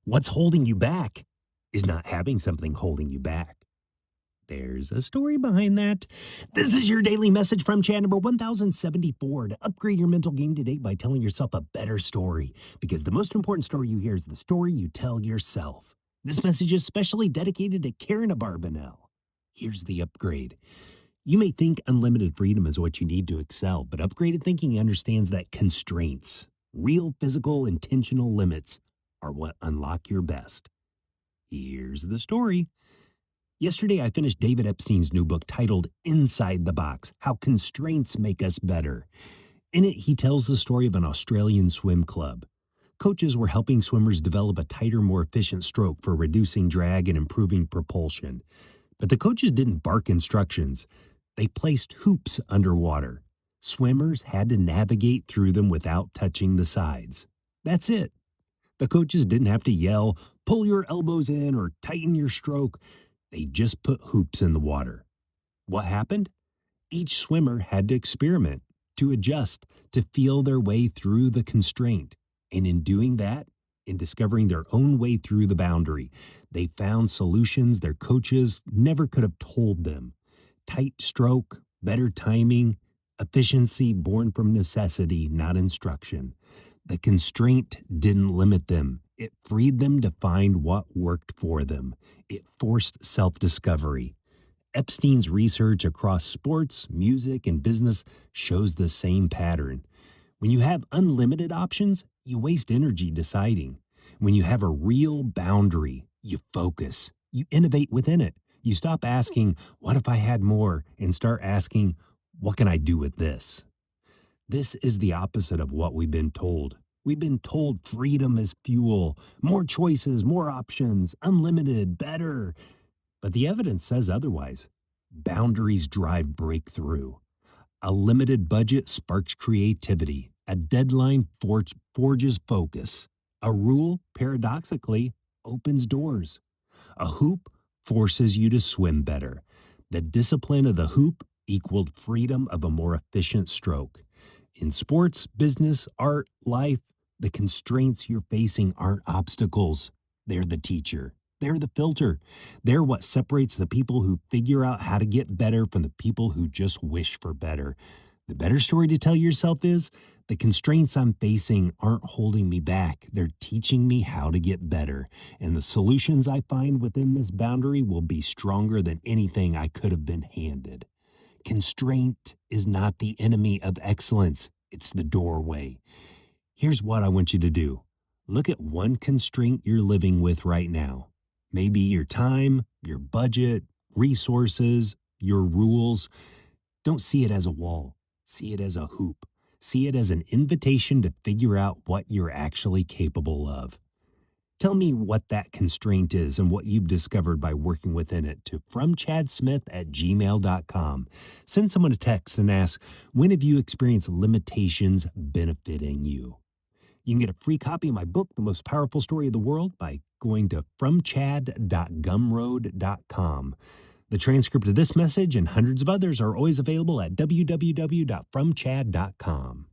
What's holding you back is not having something holding you back. There's a story behind that. This is your daily message from Chad number 1074 to upgrade your mental game today by telling yourself a better story. Because the most important story you hear is the story you tell yourself. This message is specially dedicated to Karen Barbanel. Here's the upgrade. You may think unlimited freedom is what you need to excel, but upgraded thinking understands that constraints, real physical intentional limits, are what unlock your best. Here's the story. Yesterday, I finished David Epstein's new book titled Inside the Box: How Constraints Make Us Better. In it, he tells the story of an Australian swim club. Coaches were helping swimmers develop a tighter, more efficient stroke for reducing drag and improving propulsion. But the coaches didn't bark instructions. They placed hoops underwater. Swimmers had to navigate through them without touching the sides. That's it. The coaches didn't have to yell, pull your elbows in, or tighten your stroke. They just put hoops in the water. What happened? Each swimmer had to experiment, to adjust, to feel their way through the constraint. And in doing that, in discovering their own way through the boundary, they found solutions their coaches never could have told them. Tight stroke, better timing, efficiency born from necessity, not instruction. The constraint didn't limit them. It freed them to find what worked for them. It forced self-discovery. Epstein's research across sports, music, and business shows the same pattern. When you have unlimited options, you waste energy deciding. When you have a real boundary, you focus. You innovate within it. You stop asking, what if I had more? And start asking, what can I do with this? This is the opposite of what we've been told. We've been told freedom is fuel, more choices, more options, unlimited, better. But the evidence says otherwise. Boundaries drive breakthrough. A limited budget sparks creativity. A deadline forges focus. A rule, paradoxically, opens doors. A hoop forces you to swim better. The discipline of the hoop equaled freedom of a more efficient stroke. In sports, business, art, life, the constraints you're facing aren't obstacles. They're the teacher. They're the filter. They're what separates the people who figure out how to get better from the people who just wish for better. The better story to tell yourself is the constraints I'm facing aren't holding me back. They're teaching me how to get better. And the solutions I find within this boundary will be stronger than anything I could have been handed. Constraint is not the enemy of excellence. It's the doorway. Here's what I want you to do. Look at one constraint you're living with right now. Maybe your time, your budget, resources, your rules. Don't see it as a wall. See it as a hoop. See it as an invitation to figure out what you're actually capable of. Tell me what that constraint is and what you've discovered by working within it to fromchadsmith@gmail.com. Send someone a text and ask, when have you experienced limitations benefiting you? You can get a free copy of my book, The Most Powerful Story of the World, by going to fromchad.gumroad.com. The transcript of this message and hundreds of others are always available at www.fromchad.com.